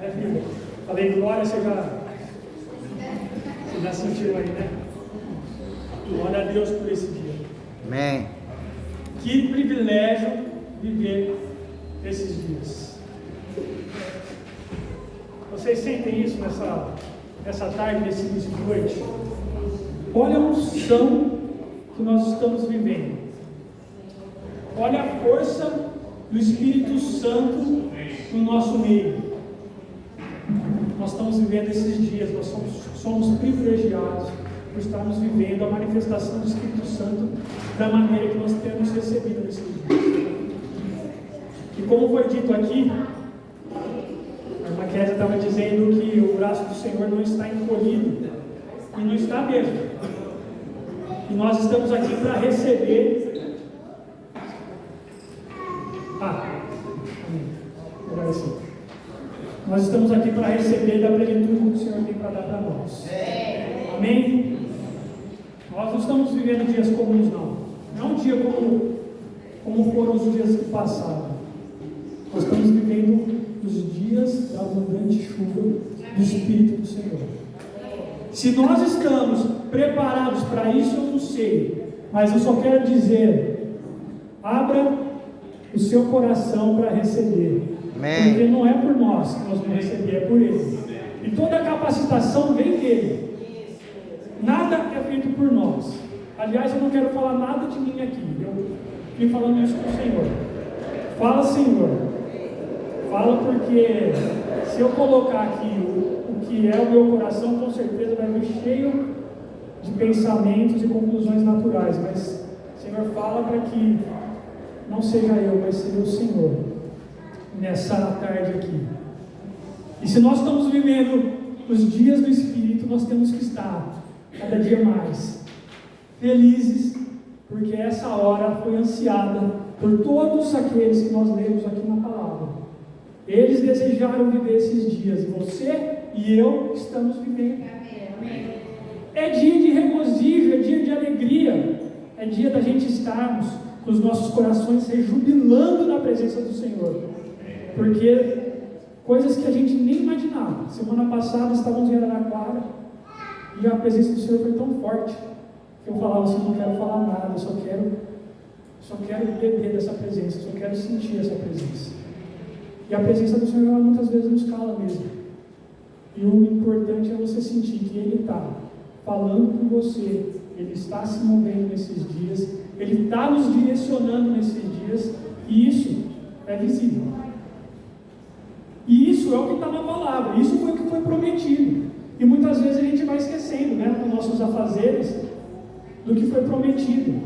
Filho? Falei glória, você já sentiu aí, né? Glória a Deus por esse dia. Amém. Que privilégio viver esses dias. Vocês sentem isso nessa tarde, nesse início de noite? Olha a unção que nós estamos vivendo. Olha a força do Espírito Santo no nosso meio. Nós estamos vivendo esses dias, nós somos privilegiados por estarmos vivendo a manifestação do Espírito Santo da maneira que nós temos recebido nesses dias. E como foi dito aqui, a irmã Kézia estava dizendo que o braço do Senhor não está encolhido, e não está mesmo. E nós estamos aqui para receber. Agradecer. Nós estamos aqui para receber da plenitude que o Senhor tem para dar para nós. Amém? Nós não estamos vivendo dias comuns, não. Não é um dia como foram os dias que passaram. Nós estamos vivendo os dias da abundante chuva do Espírito do Senhor. Se nós estamos preparados para isso, eu não sei. Mas eu só quero dizer: abra o seu coração para receber. Amém. Porque não é por nós que nós vamos receber, é por Ele. E toda a capacitação vem dele. Nada é feito por nós. Aliás, eu não quero falar nada de mim aqui. Eu vim falando isso com o Senhor. Fala, Senhor. Fala, porque se eu colocar aqui o que é o meu coração, com certeza vai vir cheio de pensamentos e conclusões naturais. Mas, Senhor, fala para que não seja eu, mas seja o Senhor nessa tarde aqui. E se nós estamos vivendo os dias do Espírito, nós temos que estar cada dia mais felizes, porque essa hora foi ansiada por todos aqueles que nós lemos aqui na palavra. Eles desejaram viver esses dias, e você e eu estamos vivendo. É dia de regozijo, é dia de alegria, é dia da gente estarmos com os nossos corações rejubilando na presença do Senhor, porque coisas que a gente nem imaginava. Semana passada estávamos em Araraquara e a presença do Senhor foi tão forte que eu falava assim: não quero falar nada, eu só quero beber dessa presença, eu só quero sentir essa presença. E a presença do Senhor, ela muitas vezes nos cala mesmo. E o importante é você sentir que Ele está falando com você, Ele está se movendo nesses dias, Ele está nos direcionando nesses dias, e isso é visível. E isso é o que está na palavra, isso foi o que foi prometido. E muitas vezes a gente vai esquecendo, né, com nossos afazeres, do que foi prometido.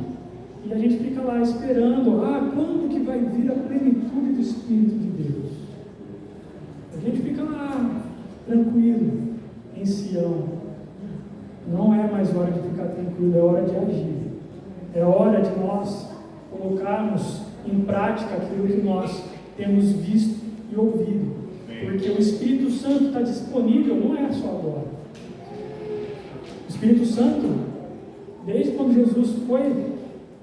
E a gente fica lá esperando: quando que vai vir a plenitude do Espírito de Deus? A gente fica lá, tranquilo, em Sião. Não é mais hora de ficar tranquilo, é hora de agir. É hora de nós colocarmos em prática aquilo que nós temos visto e ouvido. Porque o Espírito Santo está disponível, não é só agora. O Espírito Santo, desde quando Jesus foi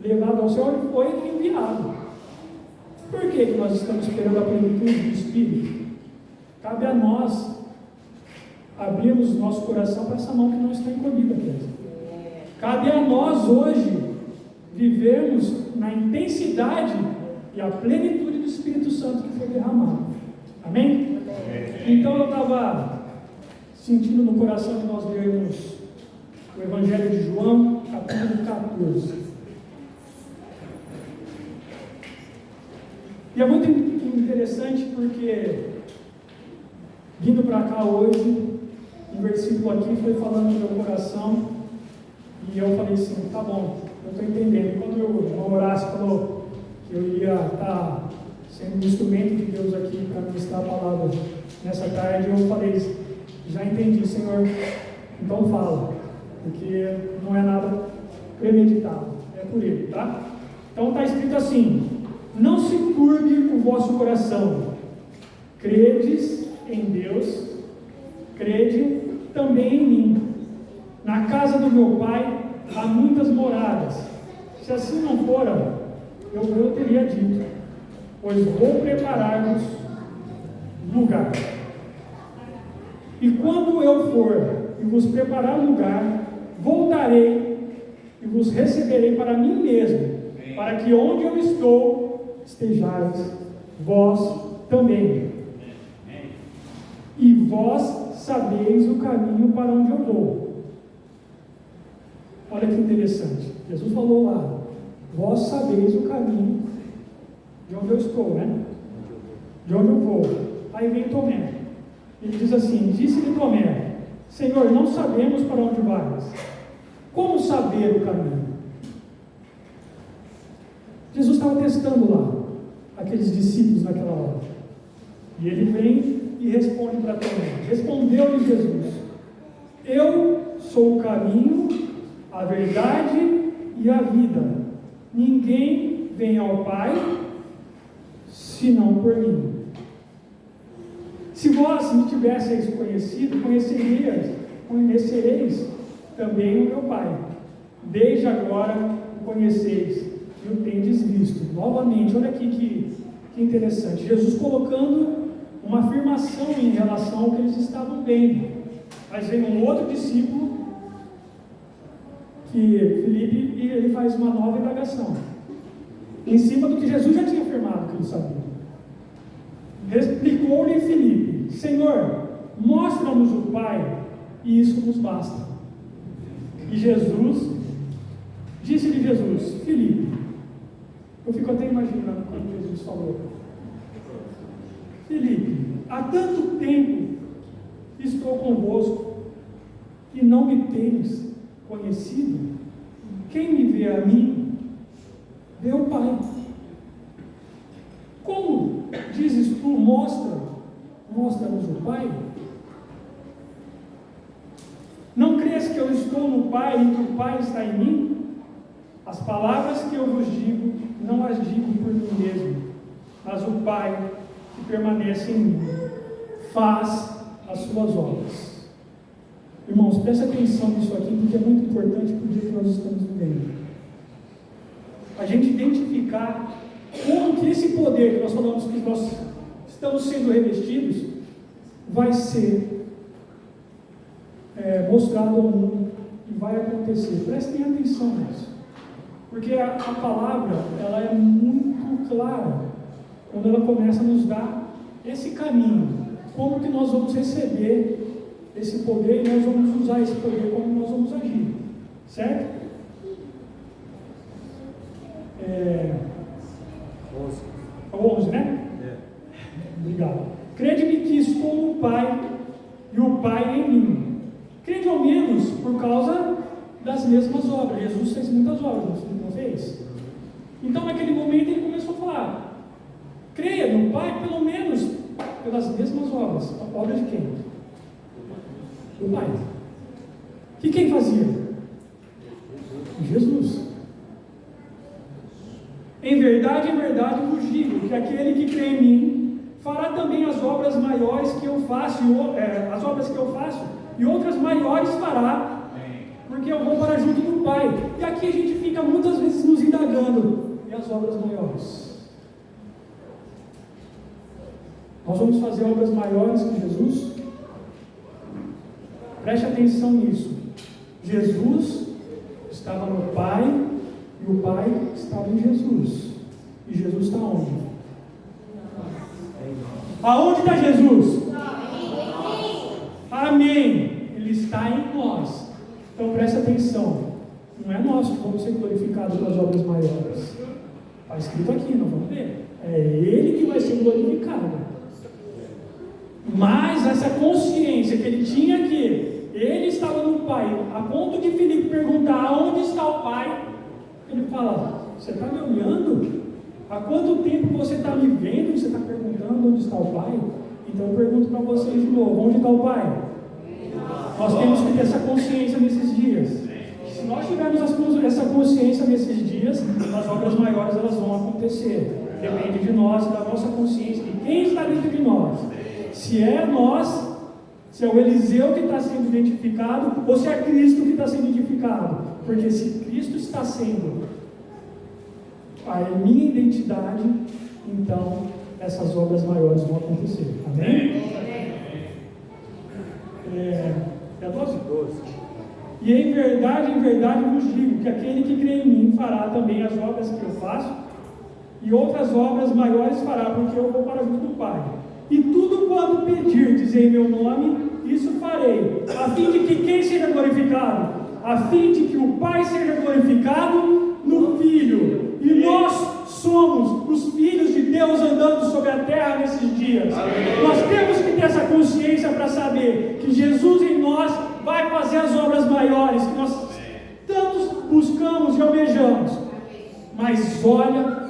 levado ao céu, ele foi enviado. Por que nós estamos esperando a plenitude do Espírito? Cabe a nós abrirmos o nosso coração para essa mão que não está encolhida. Cabe a nós hoje vivermos na intensidade e a plenitude do Espírito Santo que foi derramado. Amém? Então eu estava sentindo no coração que nós lermos o Evangelho de João, capítulo 14. E é muito interessante porque, vindo para cá hoje, um versículo aqui foi falando no meu coração, e eu falei assim: tá bom, eu estou entendendo. E quando o irmão Horácio falou que eu ia estar sendo um instrumento de Deus aqui para ministrar a palavra nessa tarde, eu falei: já entendi, Senhor, então fala, porque não é nada premeditado, é por Ele, tá? Então está escrito assim: não se turbe o vosso coração, credes em Deus, crede também em mim. Na casa do meu Pai há muitas moradas. Se assim não fora, eu teria dito, pois vou preparar-vos lugar. E quando eu for e vos preparar lugar, voltarei e vos receberei para mim mesmo, para que onde eu estou, estejais vós também. E vós sabeis o caminho para onde eu vou. Olha que interessante. Jesus falou lá, vós sabeis o caminho de onde eu estou, né? De onde eu vou. Aí vem Tomé. Ele diz assim, disse-lhe Tomé, Senhor, não sabemos para onde vais. Como saber o caminho? Jesus estava testando lá aqueles discípulos naquela hora. E ele vem e responde para Tomé. Respondeu-lhe Jesus, eu sou o caminho, a verdade e a vida. Ninguém vem ao Pai senão por mim. Se vós me tivesseis conhecido, conhecereis também o meu Pai. Desde agora o conheceis e o tendes visto. Novamente, olha aqui que interessante. Jesus colocando uma afirmação em relação ao que eles estavam vendo. Mas vem um outro discípulo, que Filipe, e ele faz uma nova indagação, em cima do que Jesus já tinha afirmado que ele sabia. Explicou-lhe Filipe, Senhor, mostra-nos o Pai, e isso nos basta. E disse-lhe Jesus, Filipe, eu fico até imaginando quando Jesus falou, Filipe, há tanto tempo estou convosco e não me tens conhecido? Quem me vê a mim, vê o Pai. Como dizes tu, mostra-nos o Pai? Não crês que eu estou no Pai e que o Pai está em mim? As palavras que eu vos digo, não as digo por mim mesmo, mas o Pai que permanece em mim faz as suas obras. Irmãos, presta atenção nisso aqui, porque é muito importante para o dia que nós estamos vivendo. A gente identificar como que esse poder que nós falamos que nós estamos sendo revestidos vai ser mostrado ao mundo e vai acontecer. Prestem atenção nisso, porque a palavra ela é muito clara quando ela começa a nos dar esse caminho, como que nós vamos receber esse poder e nós vamos usar esse poder, como nós vamos agir, certo? 11, né? Obrigado. Crede-me que estou no Pai e o Pai em mim. Crede ao menos por causa das mesmas obras. Jesus fez muitas obras, não fez? Então naquele momento ele começou a falar, creia no Pai pelo menos pelas mesmas obras. A obra de quem? Do Pai. Que quem fazia? Jesus. Em verdade vos digo que aquele que crê em mim fará também as obras maiores que eu faço, as obras que eu faço, e outras maiores fará, porque eu vou para junto do Pai. E aqui a gente fica muitas vezes nos indagando, e as obras maiores? Nós vamos fazer obras maiores que Jesus? Preste atenção nisso. Jesus estava no Pai e o Pai estava em Jesus. E Jesus está onde? Aonde está Jesus? Amém. Ele está em nós. Então preste atenção. Não é nós que vamos ser glorificados pelas obras maiores. Está escrito aqui, nós vamos ver. É Ele que vai ser glorificado. Mas essa consciência que ele tinha que ele estava no Pai, a ponto de Filipe perguntar aonde está o Pai, ele fala, você está me olhando? Há quanto tempo você está me vendo e você está perguntando onde está o Pai? Então eu pergunto para vocês de novo, onde está o Pai? Nós temos que ter essa consciência nesses dias. Se nós tivermos essa consciência nesses dias, as obras maiores elas vão acontecer. Depende de nós, da nossa consciência, de quem está dentro de nós. Se é nós, se é o Eliseu que está sendo identificado, ou se é Cristo que está sendo identificado. Porque se Cristo está sendo a minha identidade, então essas obras maiores vão acontecer. Amém? E em verdade vos digo que aquele que crê em mim fará também as obras que eu faço, e outras obras maiores fará, porque eu vou para junto do Pai. E tudo quanto pedirdes em meu nome, isso farei, a fim de que quem seja glorificado? A fim de que o Pai seja glorificado no Filho. E nós somos os filhos de Deus andando sobre a terra nesses dias. Nós temos que ter essa consciência para saber que Jesus em nós vai fazer as obras maiores que nós tantos buscamos e almejamos. Mas olha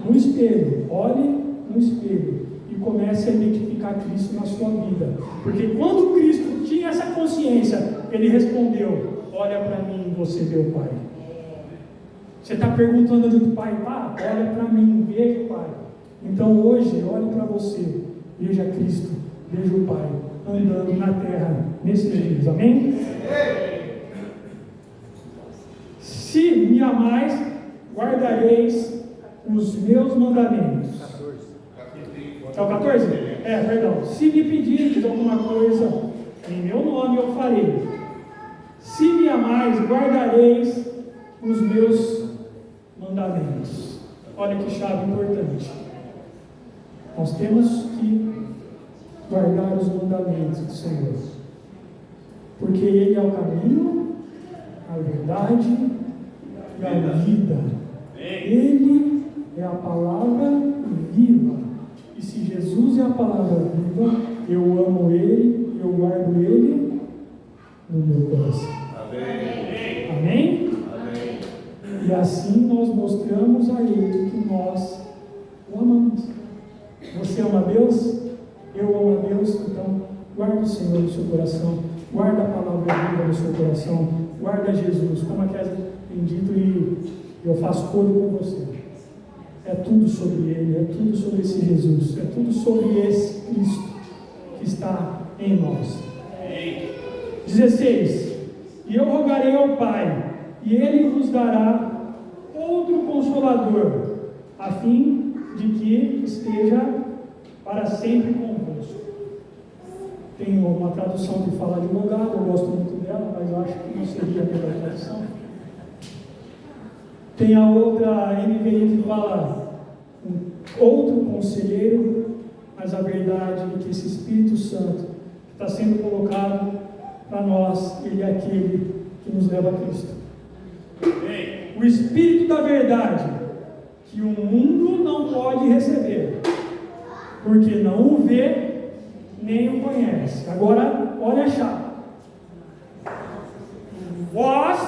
no espelho e comece a identificar Cristo na sua vida. Porque quando Cristo tinha essa consciência, Ele respondeu: olha para mim, você vê o Pai. Você está perguntando onde o Pai está? Olha para mim, veja o Pai. Então hoje, olhe para você, veja Cristo, veja o Pai andando na terra nesses dias. Amém? Se me amais, guardareis os meus mandamentos. É o 14? Perdão. Se me pedirdes alguma coisa em meu nome, eu farei. Se me amais, guardareis os meus mandamentos. Olha que chave importante. Nós temos que guardar os mandamentos do Senhor, porque Ele é o caminho, a verdade e a vida. Ele é a palavra viva. E se Jesus é a palavra viva, eu amo Ele, eu guardo Ele no meu coração. Amém? Amém? E assim nós mostramos a Ele que nós o amamos. Você ama Deus? Eu amo a Deus? Então guarda o Senhor no seu coração, guarda a palavra viva no seu coração, guarda Jesus, como a Kézia tem dito, e eu faço coro com você. É tudo sobre Ele, é tudo sobre esse Jesus, é tudo sobre esse Cristo que está em nós. 16. E eu rogarei ao Pai, e Ele vos dará outro Consolador, a fim de que esteja para sempre convosco. Tem uma tradução que fala advogado, eu gosto muito dela, mas eu acho que não seria a melhor tradução. Tem a outra NVI que fala outro conselheiro, mas a verdade é que esse Espírito Santo que está sendo colocado para nós, ele é aquele que nos leva a Cristo. O Espírito da verdade, que o mundo não pode receber, porque não o vê, nem o conhece. Agora, olha a chave. Vós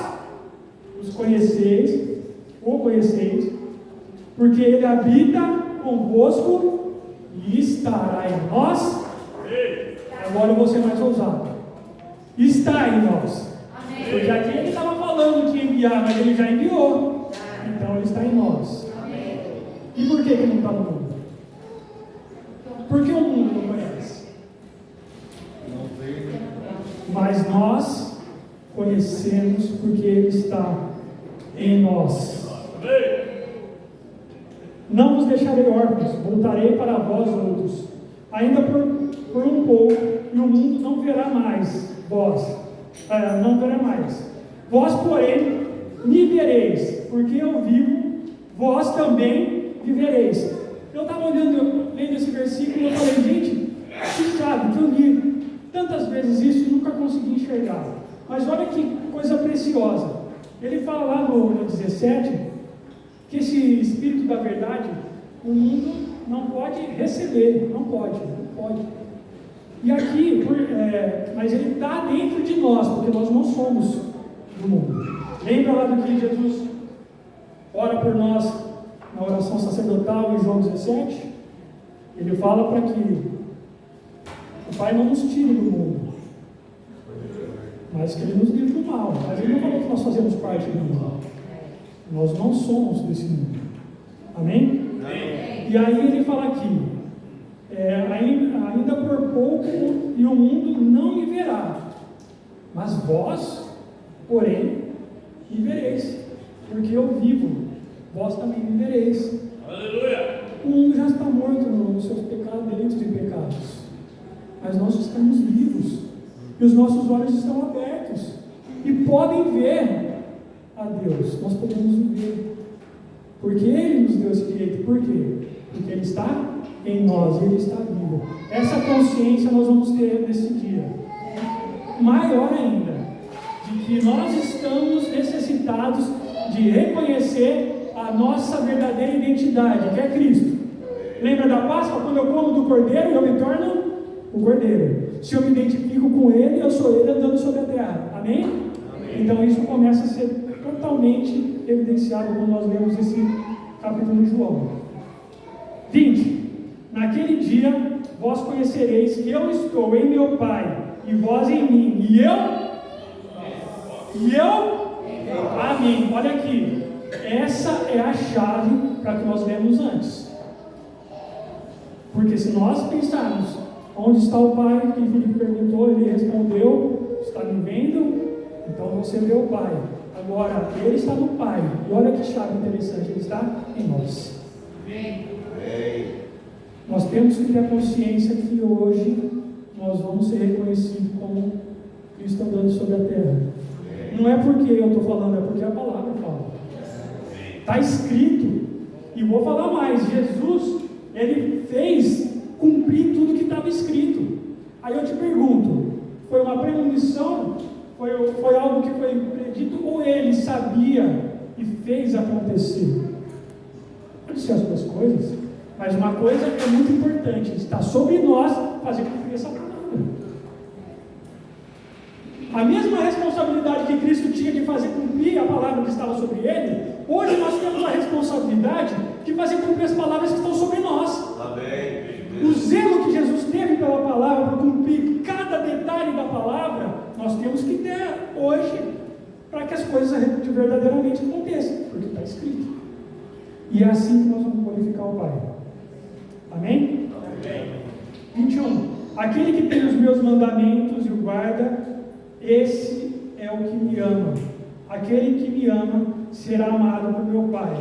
os conheceis, o conheceis, porque ele habita convosco e estará em nós. Agora eu vou ser mais ousado. Está em nós. Porque aqui ele estava falando de enviar, mas ele já enviou. Então ele está em nós. E por que ele não está no mundo? Porque o mundo não conhece. Mas nós conhecemos porque ele está em nós. Não vos deixarei órfãos, voltarei para vós outros, ainda por um pouco, e o mundo não verá mais vós, não verá mais. Vós, porém, me vereis, porque eu vivo, vós também vivereis. Eu estava lendo esse versículo e eu falei, gente, que chave, que eu li tantas vezes isso e nunca consegui enxergar. Mas olha que coisa preciosa. Ele fala lá no 17, que esse Espírito da verdade, o mundo não pode receber, não pode. E aqui, mas ele está dentro de nós, porque nós não somos do mundo. Lembra lá do que Jesus ora por nós na oração sacerdotal em João 17? Ele fala para que o Pai não nos tire do mundo, mas que Ele nos livre do mal. Mas Ele não falou que nós fazemos parte do mal. Nós não somos desse mundo. Amém? Amém. E aí ele fala aqui, ainda por pouco e o mundo não me verá, mas vós, porém, me vereis, porque eu vivo, vós também me vereis. Aleluia! O mundo já está morto nos seus pecados, delitos e pecados, mas nós estamos vivos, e os nossos olhos estão abertos. e podem ver a Deus. Nós podemos ver. Porque Ele nos deu esse direito. Por quê? Porque Ele está em nós e Ele está vivo. Essa consciência nós vamos ter nesse dia. Maior ainda, de que nós estamos necessitados de reconhecer a nossa verdadeira identidade, que é Cristo. Lembra da Páscoa? Quando eu como do Cordeiro, eu me torno o Cordeiro. Se eu me identifico com Ele, eu sou Ele andando sobre a terra. Amém? Amém. Então isso começa a ser totalmente evidenciado quando nós lemos esse capítulo de João. 20. Naquele dia, vós conhecereis que eu estou em meu Pai, e vós em mim, e eu a mim. Olha aqui, essa é a chave para que nós lemos antes. Porque se nós pensarmos onde está o Pai, quem Felipe perguntou, ele respondeu, está me vendo? Então você vê o Pai. Agora, ele está no Pai, e olha que chave interessante, ele está em nós. Nós temos que ter a consciência que hoje nós vamos ser reconhecidos como Cristo andando sobre a terra. Não é porque eu estou falando, é porque a palavra fala. Está escrito. E vou falar mais, Jesus, Ele fez cumprir tudo que estava escrito. Aí eu te pergunto, foi uma premonição? Foi algo que foi predito? Ou Ele sabia e fez acontecer? Pode ser as duas coisas. Mas uma coisa é muito importante, está sobre nós fazer cumprir essa palavra. A mesma responsabilidade que Cristo tinha de fazer cumprir a palavra que estava sobre Ele, hoje nós temos a responsabilidade de fazer cumprir as palavras que estão sobre nós. Amém. O zelo que Jesus teve pela palavra, para cumprir cada detalhe da palavra, nós temos que ter hoje, para que as coisas verdadeiramente aconteçam, porque está escrito. E é assim que nós vamos glorificar o Pai. Amém? Amém. 21. Aquele que tem os meus mandamentos e o guarda, esse é o que me ama. Aquele que me ama será amado por meu Pai.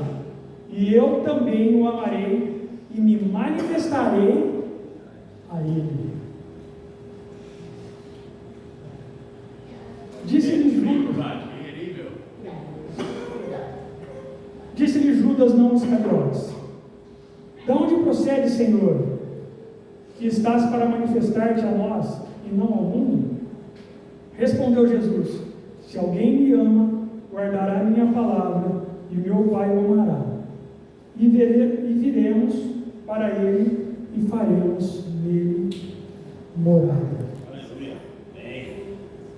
E eu também o amarei e me manifestarei a ele. Disse-lhe Judas, não Iscariotes: de onde procede, Senhor, que estás para manifestar-te a nós e não ao mundo? Respondeu Jesus: se alguém me ama, guardará a minha palavra, e meu Pai o amará. E viremos para ele e faremos nele morada.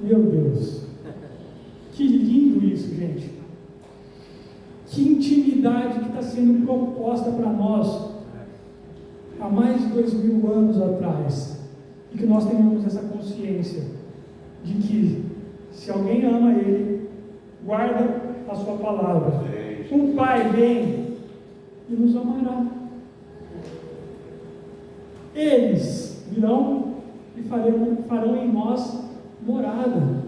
Meu Deus, que lindo isso, gente. Que intimidade que está sendo proposta para nós há mais de 2000 anos atrás, e que nós tenhamos essa consciência de que se alguém ama Ele, guarda a sua palavra, o Pai vem e nos amará. Eles virão e farão em nós morada.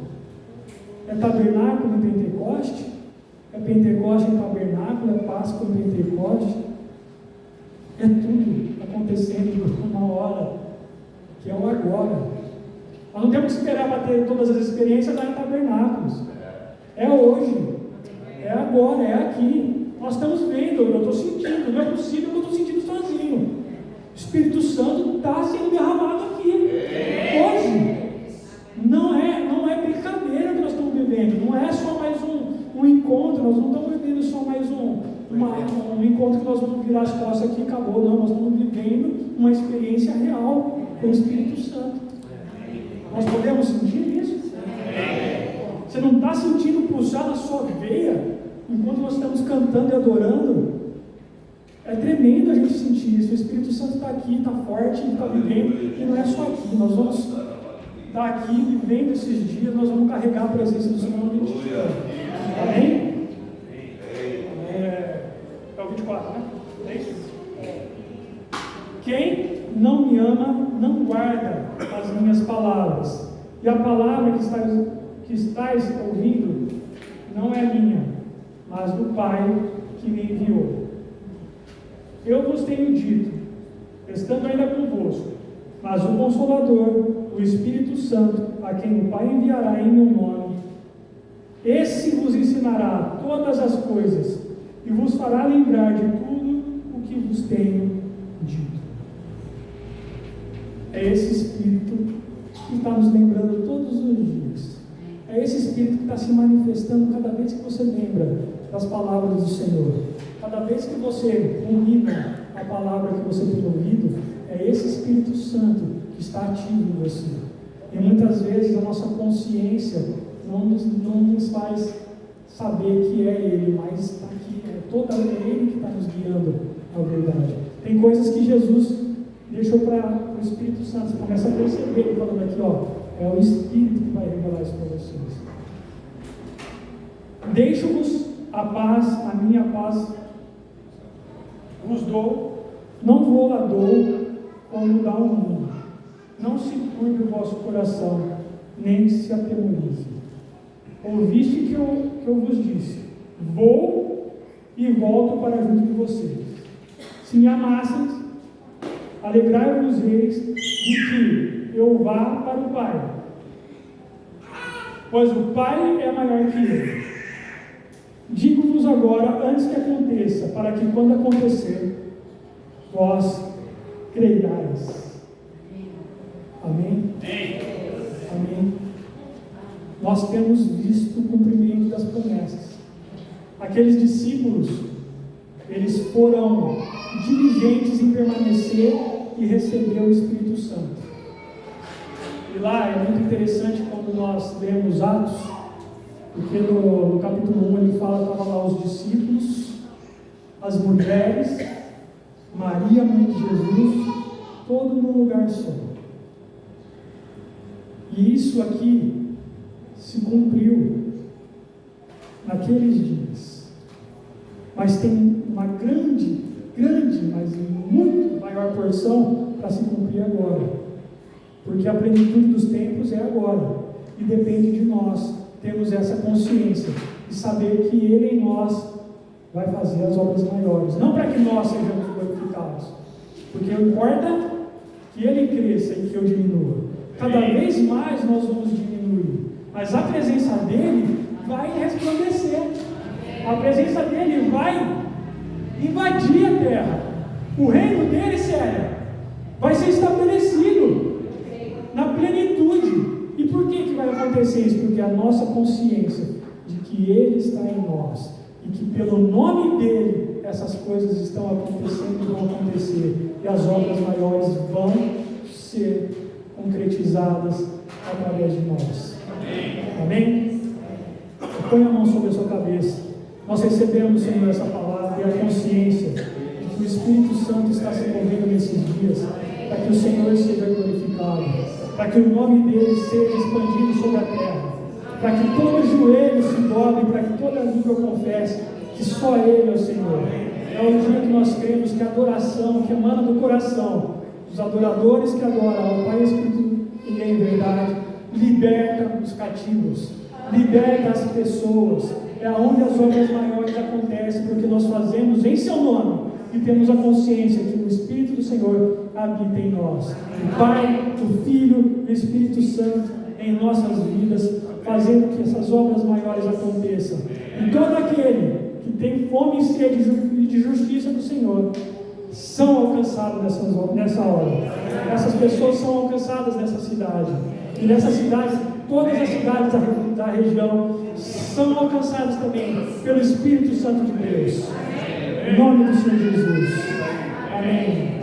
É tabernáculo em Pentecoste, é Pentecoste em tabernáculo, é Páscoa em Pentecoste, é tudo acontecendo numa hora, que é o agora. Nós não temos que esperar para ter todas as experiências lá em tabernáculos. É hoje, é agora, é aqui. Nós estamos vendo, eu estou sentindo, não é possível que eu estou sentindo sozinho. O Espírito Santo está sendo derramado aqui, hoje. Não é brincadeira que nós estamos vivendo, não é só mais um encontro, nós não estamos vivendo só mais um encontro que nós vamos virar as costas aqui e acabou, não, nós estamos vivendo uma experiência real com o Espírito Santo. Nós podemos sentir isso? Você não está sentindo pulsar na sua veia enquanto nós estamos cantando e adorando? É tremendo a gente sentir isso. O Espírito Santo está aqui, está forte, está vivendo, e não é só aqui. Nós vamos estar aqui vivendo esses dias, nós vamos carregar a presença do Senhor no dia. Amém? É o 24, né? É isso? Quem não me ama, não guarda as minhas palavras. E a palavra que estáis ouvindo não é minha, mas do Pai que me enviou. Eu vos tenho dito, estando ainda convosco, mas o Consolador, o Espírito Santo, a quem o Pai enviará em meu nome, Esse vos ensinará todas as coisas e vos fará lembrar de tudo o que vos tenho dito. É esse Espírito que está nos lembrando todos os dias. É esse Espírito que está se manifestando cada vez que você lembra das palavras do Senhor. Cada vez que você rumina a palavra que você tem ouvido, é esse Espírito Santo que está ativo em você. E muitas vezes a nossa consciência não nos faz saber que é Ele, mas está aqui, é Ele que está nos guiando à verdade. Tem coisas que Jesus deixou para o Espírito Santo. Você começa a perceber ele falando aqui, é o Espírito que vai revelar isso para vocês. Deixo-vos a paz, a minha paz vos dou, não vou lá dou como dá o mundo. Não se turbe o vosso coração, nem se atemorize. Ouviste que eu vos disse: vou e volto para junto de vocês. Se me amasseis, alegrai-vos-eis de que eu vá para o Pai, pois o Pai é maior que eu. Digo-vos agora, antes que aconteça, para que quando acontecer, vós creiais. Amém? Amém. Nós temos visto o cumprimento das promessas. Aqueles discípulos, eles foram diligentes em permanecer e receber o Espírito Santo. E lá é muito interessante quando nós lemos Atos, porque no capítulo 1 ele fala que estavam lá os discípulos, as mulheres, Maria, mãe de Jesus, todo num lugar só. E isso aqui se cumpriu naqueles dias. Mas tem uma grande, mas muito maior porção para se cumprir agora. Porque a plenitude dos tempos é agora. E depende de nós termos essa consciência e saber que Ele em nós vai fazer as obras maiores. Não para que nós sejamos glorificados, porque importa que Ele cresça e que eu diminua. Cada vez mais nós vamos diminuir, mas a presença dEle vai resplandecer. A presença dEle vai invadir a terra. O reino dEle, sério, vai ser estabelecido na plenitude. E por que vai acontecer isso? Porque a nossa consciência de que Ele está em nós e que pelo nome dEle essas coisas estão acontecendo e vão acontecer, e as obras maiores vão ser concretizadas através de nós. Amém? Põe a mão sobre a sua cabeça. Nós recebemos, Senhor, essa palavra e a consciência de que o Espírito Santo está se movendo nesses dias para que o Senhor seja glorificado, para que o nome dele seja expandido sobre a terra, para que todo joelho se dobre, para que toda língua confesse que só Ele é o Senhor. É o dia que nós cremos que a adoração que emana do coração, os adoradores que adoram ao Pai, Espírito e em verdade, liberta os cativos, liberta as pessoas. É onde as obras maiores acontecem, porque nós fazemos em seu nome e temos a consciência que o Espírito do Senhor habita em nós. O Pai, o Filho e o Espírito Santo em nossas vidas, fazendo que essas obras maiores aconteçam. E todo aquele que tem fome e sede de justiça do Senhor são alcançados nessa hora. Essas pessoas são alcançadas nessa cidade. E nessa cidade, todas as cidades da região são alcançadas também pelo Espírito Santo de Deus. Em nome do Senhor Jesus. Amém.